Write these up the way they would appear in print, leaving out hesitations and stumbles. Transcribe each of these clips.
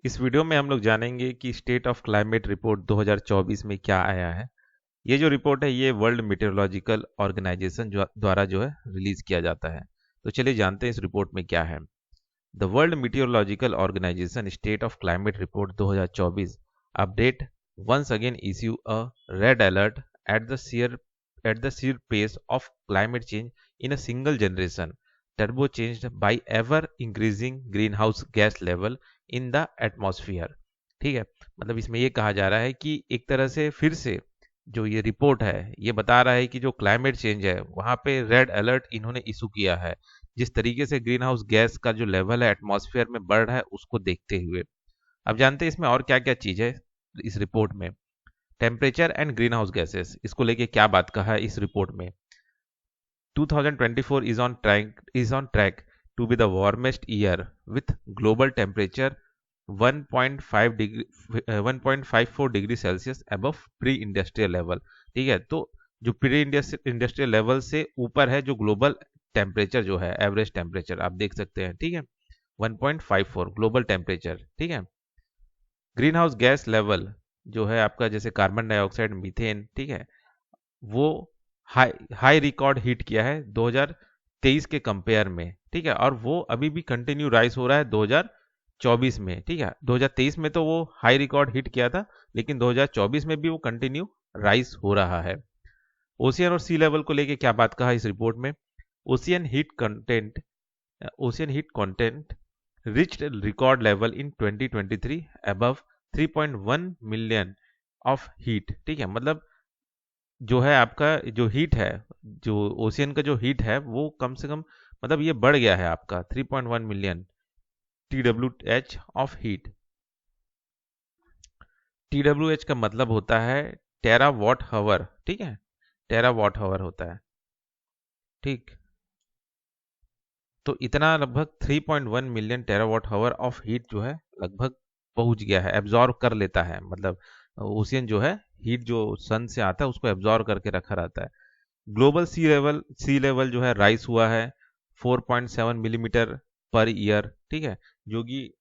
इस वीडियो में हम लोग जानेंगे कि स्टेट ऑफ क्लाइमेट रिपोर्ट 2024 में क्या आया है। ये जो रिपोर्ट है ये वर्ल्ड मीटेरोलॉजिकल ऑर्गेनाइजेशन द्वारा जो है रिलीज किया जाता है। तो चलिए जानते हैं इस रिपोर्ट में क्या है। The World Meteorological Organization State of Climate report 2024 update once again issue a red alert at the sheer pace of climate change in a single generation, turbo changed by ever increasing greenhouse gas level in the atmosphere। ठीक है, मतलब इसमें ये कहा जा रहा है कि एक तरह से फिर से जो ये रिपोर्ट है ये बता रहा है कि जो क्लाइमेट चेंज है वहां पे रेड अलर्ट इन्होंने इशू किया है। जिस तरीके से ग्रीन हाउस गैस का जो लेवल है एटमॉस्फेयर में बढ़ रहा है उसको देखते हुए। अब जानते हैं इसमें और क्या क्या चीज है इस रिपोर्ट में। Temperature and green house gases, इसको लेके क्या बात कहा है इस रिपोर्ट में। 2024 is on track to be the warmest year with global temperature 1.5 degree 1.54 degree Celsius above pre industrial level. ठीक है, तो जो प्री इंडस्ट्रियल लेवल से ऊपर है जो ग्लोबल टेम्परेचर जो है एवरेज टेम्परेचर आप देख सकते हैं। ठीक है, 1.54 ग्लोबल टेम्परेचर। ठीक है, ग्रीन हाउस गैस लेवल जो है आपका जैसे कार्बन डाइऑक्साइड मीथेन, ठीक है, वो हाई हाई रिकॉर्ड हिट किया है 2023 के कंपेयर में। ठीक है, और वो अभी भी कंटिन्यू राइज हो रहा है 2024 में। ठीक है, 2023 में तो वो हाई रिकॉर्ड हिट किया था लेकिन 2024 में भी वो कंटिन्यू राइज हो रहा है। ओशियन और सी लेवल को लेके क्या बात कहा इस रिपोर्ट में। Ocean heat content ocean heat content reached a record level in 2023 above 3.1 million of heat. ठीक है, मतलब जो है आपका जो हीट है, जो ओशियन का जो हीट है वो कम से कम मतलब ये बढ़ गया है आपका 3.1 million TWH of heat. TWH का मतलब होता है टेरा वॉट हावर। ठीक है, टेरा वॉट हावर होता है। ठीक, तो इतना लगभग 3.1 million terawatt hour of heat जो है लगभग पहुंच गया है, एब्जॉर्व कर लेता है। मतलब ओशियन जो है हीट जो सन से आता है उसको एब्जॉर्व करके रखा रहता है। ग्लोबल सी लेवल जो है राइज हुआ है 4.7 मिलीमीटर पर ईयर। ठीक है, जो कि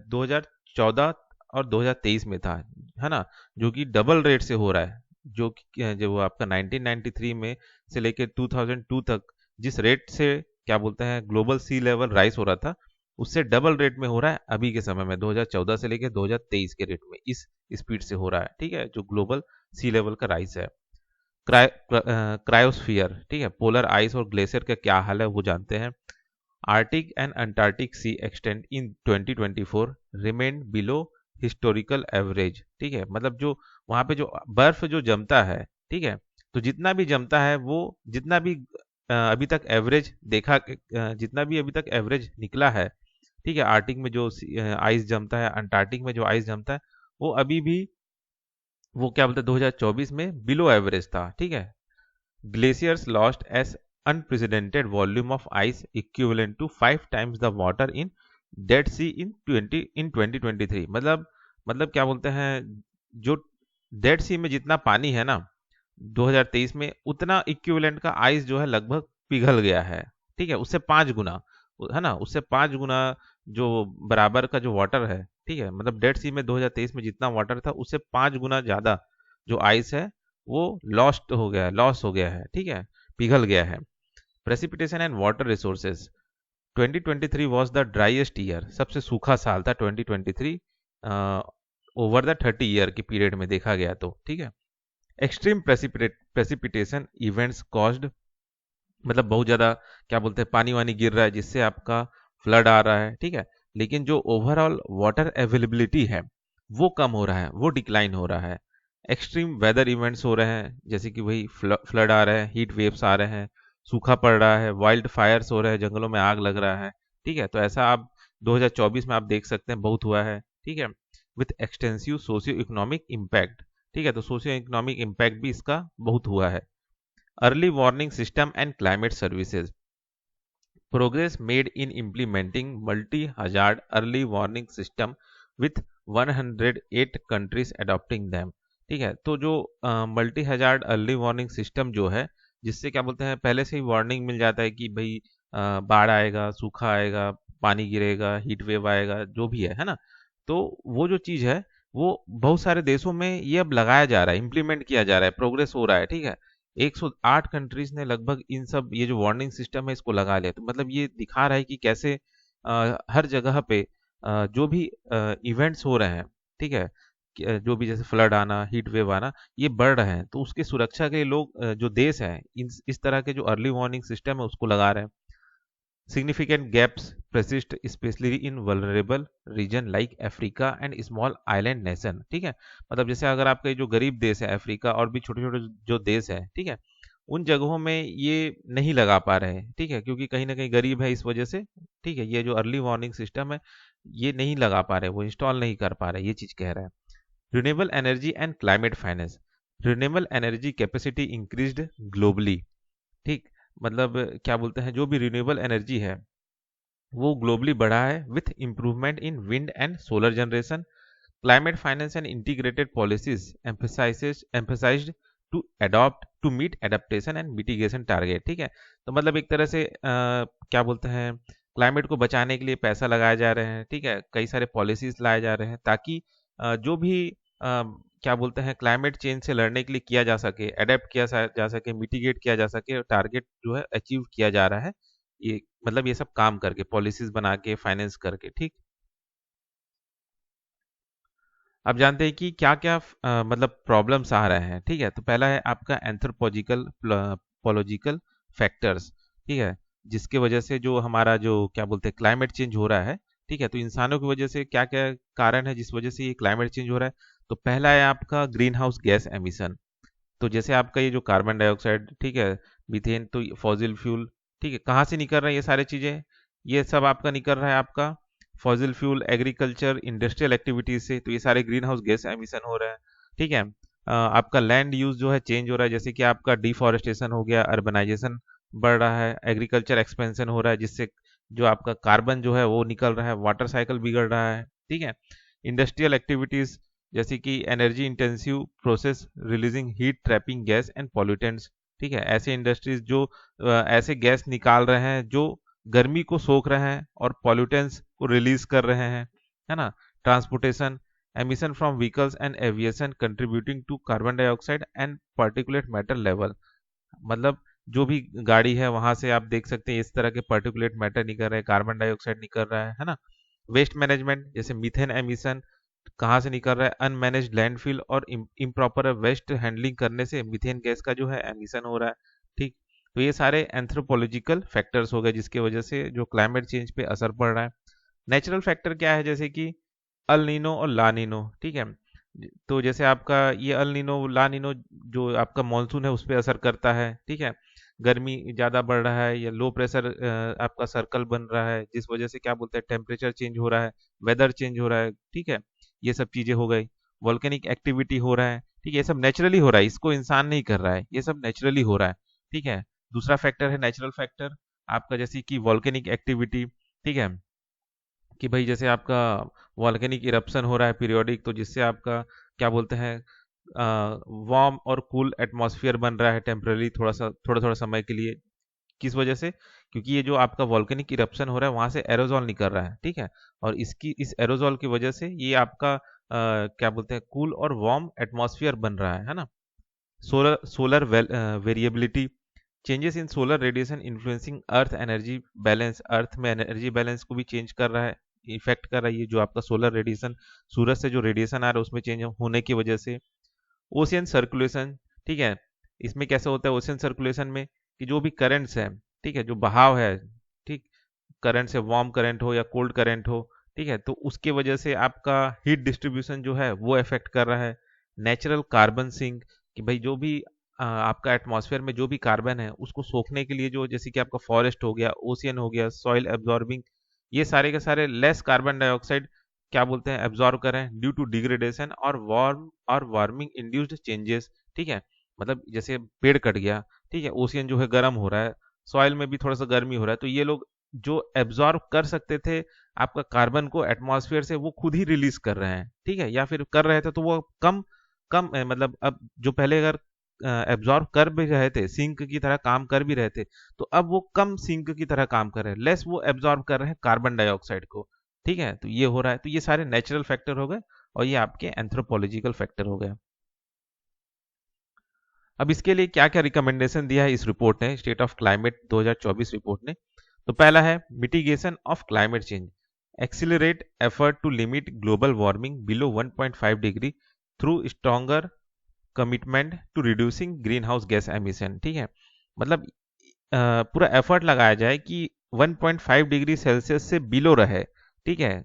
2014 और 2023 में था, है ना, जो कि डबल रेट से हो रहा है। जो कि जो आपका 1993 में से लेकर 2002 तक जिस रेट से क्या बोलते हैं ग्लोबल सी लेवल राइज हो रहा था उससे डबल रेट में हो रहा है अभी के समय में 2014 से लेकर 2023 के रेट में इस स्पीड से हो रहा है। ठीक है, जो ग्लोबल सी लेवल का राइज है। क्रायोस्फियर, ठीक है, पोलर आइस और ग्लेशियर का क्या हाल है वो जानते हैं। Arctic and Antarctic sea extent in 2024 remain below historical average. ठीक है, मतलब जो वहां पे जो बर्फ जो जमता है, ठीक है, तो जितना भी जमता है वो जितना भी अभी तक एवरेज देखा जितना भी अभी तक एवरेज निकला है, ठीक है, आर्टिक में जो आइस जमता है, अंटार्कटिक में जो आइस जमता है वो अभी भी वो क्या बोलते हैं 2024 में बिलो एवरेज था। ठीक है, glaciers lost as unprecedented volume of ice equivalent to 5 times the water in Dead Sea in 2023। मतलब क्या बोलते हैं जो डेड सी में जितना पानी है ना 2023 में उतना इक्विवेलेंट का आइस जो है लगभग पिघल गया है। ठीक है, उससे 5 गुना, है ना, उससे 5 गुना जो बराबर का जो वाटर है। ठीक है, मतलब डेड सी में 2023 में जितना वाटर था उससे 5 गुना ज्यादा जो आइस है वो लॉस हो गया है। ठीक है, पिघल गया है। Precipitation and water resources, 2023 was the driest year, सबसे सूखा साल था 2023 ओवर द 30 ईयर के पीरियड में देखा गया तो। ठीक है, एक्सट्रीम प्रेसिपिटेशन इवेंट्स कॉज्ड, मतलब बहुत ज्यादा क्या बोलते हैं पानी वानी गिर रहा है जिससे आपका फ्लड आ रहा है। ठीक है, लेकिन जो ओवरऑल वाटर अवेलेबिलिटी है वो कम हो रहा है, वो डिक्लाइन हो रहा है। एक्सट्रीम वेदर इवेंट्स हो रहे हैं जैसे कि वही फ्लड आ रहे हैं, हीट वेव्स आ रहे हैं, सूखा पड़ रहा है, वाइल्ड फायर्स हो रहे हैं, जंगलों में आग लग रहा है। ठीक है, तो ऐसा आप 2024 में आप देख सकते हैं बहुत हुआ है। ठीक है, with extensive socio economic impact. ठीक है, तो सोशियो इकोनॉमिक इम्पैक्ट भी इसका बहुत हुआ है। Early warning system and climate services, progress made in implementing multi-hazard early warning system with 108 countries adopting them। ठीक है, तो जो multi hazard early warning system जो है जिससे क्या बोलते हैं पहले से ही वार्निंग मिल जाता है कि भाई बाढ़ आएगा, सूखा आएगा, पानी गिरेगा, हीट वेव आएगा, जो भी है ना, तो वो जो चीज़ है वो बहुत सारे देशों में ये अब लगाया जा रहा है, इम्प्लीमेंट किया जा रहा है, प्रोग्रेस हो रहा है, ठीक है। 108 कंट्रीज ने लगभग इन सब ये जो वार्निंग सिस्टम है इसको लगा लिया। तो मतलब ये दिखा रहा है कि कैसे हर जगह पे जो भी इवेंट्स हो रहे हैं, ठीक है, जो भी जैसे फ्लड आना, हीट वेव आना, ये बढ़ रहे हैं, तो उसकी सुरक्षा के लिए लोग जो देश हैं इस तरह के जो अर्ली वार्निंग सिस्टम है उसको लगा रहे हैं। Significant gaps persist especially in vulnerable region like Africa and small island nation, ठीक है। मतलब जैसे अगर आपके जो गरीब देश है अफ्रीका और भी छोटे छोटे जो देश है, ठीक है, उन जगहों में ये नहीं लगा पा रहे हैं, ठीक है, क्योंकि कहीं ना कहीं गरीब है इस वजह से, ठीक है। ये जो अर्ली वार्निंग सिस्टम है ये नहीं लगा पा रहे, वो इंस्टॉल नहीं कर पा रहे, ये चीज कह रहा है। Renewable energy and climate finance, renewable energy capacity increased globally, ठीक। मतलब क्या बोलते हैं, जो भी रिन्यूएबल एनर्जी है वो ग्लोबली बढ़ा है with improvement in wind and solar generation. Climate finance and integrated policies emphasized to adopt to meet adaptation and mitigation target, ठीक है। तो मतलब एक तरह से क्या बोलते हैं, क्लाइमेट को बचाने के लिए पैसा लगाए जा रहे हैं, ठीक है, कई सारे पॉलिसीज लाए जा रहे हैं ताकि जो भी क्या बोलते हैं क्लाइमेट चेंज से लड़ने के लिए किया जा सके, अडेप्ट जा सके, मिटिगेट किया जा सके, टारगेट जो है अचीव किया जा रहा है। ये मतलब ये सब काम करके, पॉलिसीज बना के, फाइनेंस करके, ठीक। अब जानते हैं कि क्या क्या मतलब प्रॉब्लम्स आ रहे हैं, ठीक है। तो पहला है आपका एंथ्रोपोलॉजिकल पोलॉजिकल फैक्टर्स, ठीक है, जिसके वजह से जो हमारा जो क्या बोलते हैं क्लाइमेट चेंज हो रहा है, ठीक है। तो इंसानों की वजह से क्या क्या कारण है जिस वजह से ये क्लाइमेट चेंज हो रहा है। तो पहला है आपका ग्रीन हाउस गैस एमिशन। तो जैसे आपका ये जो कार्बन डाइऑक्साइड, ठीक है, मीथेन, तो फॉसिल फ्यूल, ठीक है, कहाँ से निकल रहे हैं ये सारे चीजें, ये सब आपका निकल रहा है आपका fossil fuel, agriculture, industrial activities से। तो ये सारे ग्रीन हाउस गैस एमिशन हो रहा है, ठीक है। आपका लैंड यूज जो है चेंज हो रहा है, जैसे कि आपका डिफॉरेस्टेशन हो गया, अर्बनाइजेशन बढ़ रहा है, एग्रीकल्चर एक्सपेंशन हो रहा है, जिससे जो आपका कार्बन जो है वो निकल रहा है, वाटर साइकिल बिगड़ रहा है, ठीक है। इंडस्ट्रियल एक्टिविटीज जैसे कि energy intensive process releasing heat trapping gas and pollutants, ठीक है। ऐसे इंडस्ट्रीज जो ऐसे गैस निकाल रहे हैं जो गर्मी को सोख रहे हैं और पॉल्यूटेंट्स को रिलीज कर रहे हैं, है ना। Transportation, emission from vehicles and aviation contributing to carbon dioxide and particulate matter level. मतलब जो भी गाड़ी है वहां से आप देख सकते हैं इस तरह के पार्टिकुलेट मैटर निकल रहे हैं, कार्बन डाइऑक्साइड निकल रहा है ना। वेस्ट मैनेजमेंट जैसे मीथेन एमिशन कहाँ से निकल रहा है, अनमैनेज्ड लैंडफिल और इम्प्रॉपर वेस्ट हैंडलिंग करने से मीथेन गैस का जो है एमिशन हो रहा है, ठीक। तो ये सारे एंथ्रोपोलॉजिकल फैक्टर्स हो गए जिसकी वजह से जो क्लाइमेट चेंज पे असर पड़ रहा है। नेचुरल फैक्टर क्या है, जैसे कि अल नीनो और ला नीनो, ठीक है। तो जैसे आपका ये अल नीनो ला नीनो जो आपका मानसून है उस पर असर करता है, ठीक है। गर्मी ज़्यादा बढ़ रहा है या लो प्रेशर आपका सर्कल बन रहा है जिस वजह से क्या बोलते हैं टेम्परेचर चेंज हो रहा है, वेदर चेंज हो रहा है, ठीक है। ये सब चीज़ें हो गई। वॉल्केनिक एक्टिविटी हो रहा है, ठीक है, ये सब नेचुरली हो रहा है, इसको इंसान नहीं कर रहा है, ये सब नेचुरली हो रहा है, ठीक है। दूसरा फैक्टर है नेचुरल फैक्टर आपका, जैसे कि वॉल्केनिक एक्टिविटी, ठीक है, कि भाई जैसे आपका वॉल्केनिक इरप्शन हो रहा है पीरियोडिक, तो जिससे आपका क्या बोलते हैं वार्म और कूल एटमॉस्फेयर बन रहा है टेम्पररी, थोड़ा थोड़ा समय के लिए। किस वजह से, क्योंकि ये जो आपका वॉल्केनिक इरप्शन हो रहा है वहां से एरोजॉल निकल रहा है, ठीक है। और इस एरोजॉल की वजह से ये आपका क्या बोलते हैं कूल और वार्म एटमॉस्फेयर बन रहा है ना। Solar variability, changes in solar radiation influencing earth energy balance, earth में एनर्जी बैलेंस को भी चेंज कर रहा है, इफेक्ट कर रहा है ये जो आपका सोलर रेडिएशन, सूरज से जो रेडिएशन आ रहा है उसमें चेंज होने की वजह से। ओशियन सर्कुलेशन, ठीक है, इसमें कैसे होता है ओशियन सर्कुलेशन में कि जो भी करंट्स है, ठीक है, जो बहाव है, ठीक, करंट से वार्म करंट हो या कोल्ड करंट हो, ठीक है, तो उसके वजह से आपका हीट डिस्ट्रीब्यूशन जो है वो इफेक्ट कर रहा है। नेचुरल कार्बन सिंक, कि भाई जो भी आपका एटमॉस्फेयर में जो भी कार्बन है उसको सोखने के लिए जो जैसे कि आपका फॉरेस्ट हो गया, ओशियन हो गया, सॉइल एब्जॉर्बिंग, ये सारे के सारे लेस कार्बन डाइऑक्साइड क्या बोलते हैं एब्जॉर्ब करें ड्यू टू डिग्रेडेशन और वार्मिंग इंड्यूस्ड चेंजेस, ठीक है। मतलब जैसे पेड़ कट गया, ठीक है, ओशियन जो है गर्म हो रहा है, सॉइल में भी थोड़ा सा गर्मी हो रहा है, तो ये लोग जो एब्जॉर्ब कर सकते थे आपका कार्बन को एटमॉस्फेयर से वो खुद ही रिलीज कर रहे हैं, ठीक है, या फिर कर रहे थे तो वो कम कम मतलब अब जो पहले अगर एब्जॉर्ब कर भी रहे थे, सिंक की तरह काम कर भी रहे थे, तो अब वो कम सिंक की तरह काम कर रहे हैं, लेस वो एब्जॉर्ब कर रहे हैं कार्बन डाइऑक्साइड को, ठीक है, तो ये हो रहा है। तो ये सारे नेचुरल फैक्टर हो गए और ये आपके एंथ्रोपोलॉजिकल फैक्टर हो गए। अब इसके लिए क्या क्या रिकमेंडेशन दिया है इस रिपोर्ट ने, स्टेट ऑफ क्लाइमेट 2024 रिपोर्ट ने। तो पहला है mitigation of climate change, accelerate effort to limit global warming below 1.5 degree through stronger commitment to reducing green house gas emission. ठीक है, मतलब पूरा एफर्ट लगाया जाए कि 1.5 डिग्री सेल्सियस से बिलो रहे। ठीक है,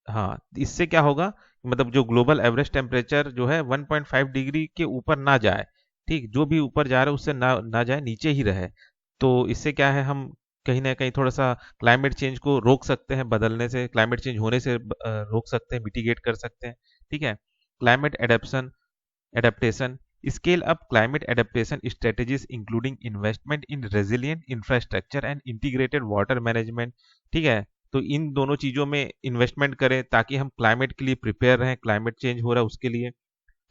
हाँ, इससे क्या होगा, मतलब जो ग्लोबल एवरेज टेम्परेचर जो है 1.5 डिग्री के ऊपर ना जाए। ठीक, जो भी ऊपर जा रहा है उससे ना जाए, नीचे ही रहे। तो इससे क्या है, हम कहीं ना कहीं थोड़ा सा क्लाइमेट चेंज को रोक सकते हैं, बदलने से, क्लाइमेट चेंज होने से रोक सकते हैं, मिटिगेट कर सकते हैं। ठीक है, climate adaptation adaptation, scale up climate adaptation strategies including investment in resilient infrastructure and integrated water management। ठीक है, तो इन दोनों चीज़ों में इन्वेस्टमेंट करें ताकि हम क्लाइमेट के लिए प्रिपेयर रहें, क्लाइमेट चेंज हो रहा है उसके लिए।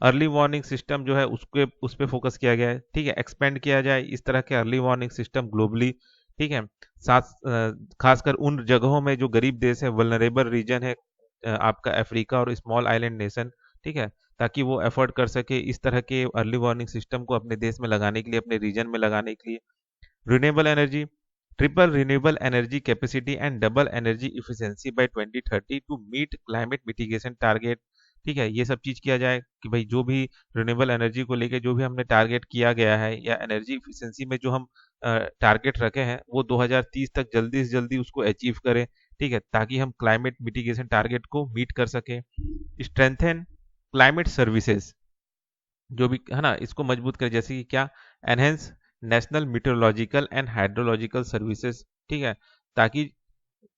अर्ली वार्निंग सिस्टम जो है उसके उस पर फोकस किया गया है। ठीक है, एक्सपेंड किया जाए इस तरह के अर्ली वार्निंग सिस्टम ग्लोबली। ठीक है, साथ खासकर उन जगहों में जो गरीब देश है, वल्नरेबल रीजन है, आपका अफ्रीका और स्मॉल आइलैंड नेशन। ठीक है, ताकि वो एफर्ट कर सके इस तरह के अर्ली वार्निंग सिस्टम को अपने देश में लगाने के लिए, अपने रीजन में लगाने के लिए। Renewable energy, triple renewable energy capacity and double energy efficiency by 2030 to meet climate mitigation target. ठीक है, ये सब चीज किया जाए कि भाई जो भी रिन्यूएबल एनर्जी को लेके जो भी हमने टारगेट किया गया है, या एनर्जी इफिशिएंसी में जो हम टारगेट रखे हैं, वो 2030 तक जल्दी से जल्दी उसको अचीव करें। ठीक है, ताकि हम क्लाइमेट मिटिगेशन टारगेट को मीट कर सकें। स्ट्रेंथन क्लाइमेट सर्विसेज, जो भी है ना, इसको मजबूत करें, जैसे कि क्या, enhance national meteorological and hydrological services. ठीक है, ताकि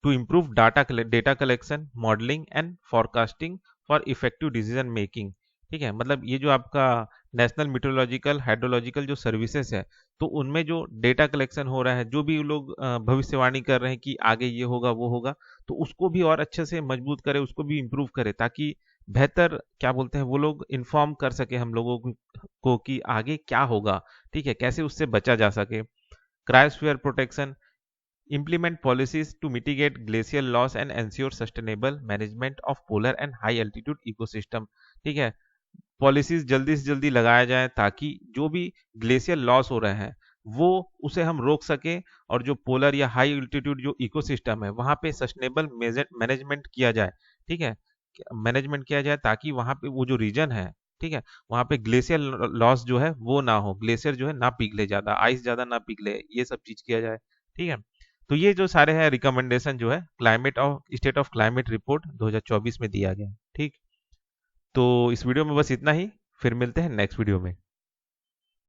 to improve data collection, modelling and forecasting for effective decision making. ठीक है, मतलब ये जो आपका नेशनल मीटरोलॉजिकल हाइड्रोलॉजिकल जो सर्विसेज है, तो उनमें जो डेटा कलेक्शन हो रहा है, जो भी लोग भविष्यवाणी कर रहे हैं कि आगे ये होगा वो होगा, तो उसको भी और अच्छे से मजबूत करे, उसको भी इम्प्रूव करे, ताकि बेहतर क्या बोलते हैं वो लोग इन्फॉर्म कर सके हम लोगों को कि आगे क्या होगा। ठीक है, कैसे उससे बचा जा सके। Cryosphere protection, implement policies to mitigate glacial loss and ensure sustainable management of polar and high altitude ecosystem। ठीक है, पॉलिसीज जल्दी से जल्दी लगाया जाए ताकि जो भी ग्लेशियर लॉस हो रहे हैं वो उसे हम रोक सके, और जो पोलर या हाई एल्टीट्यूड जो इकोसिस्टम है वहां पे सस्टेनेबल मैनेजमेंट किया जाए। ठीक है, मैनेजमेंट किया जाए ताकि वहां पे वो जो रीजन है, ठीक है, वहां पे ग्लेशियर लॉस जो है वो ना हो, ग्लेशियर जो है ना पिघले, ज्यादा आइस ज्यादा ना पिघले, ये सब चीज किया जाए। ठीक है, तो ये जो सारे हैं रिकमेंडेशन जो है climate of state of Climate report 2024 में दिया गया। ठीक, तो इस वीडियो में बस इतना ही, फिर मिलते हैं नेक्स्ट वीडियो में।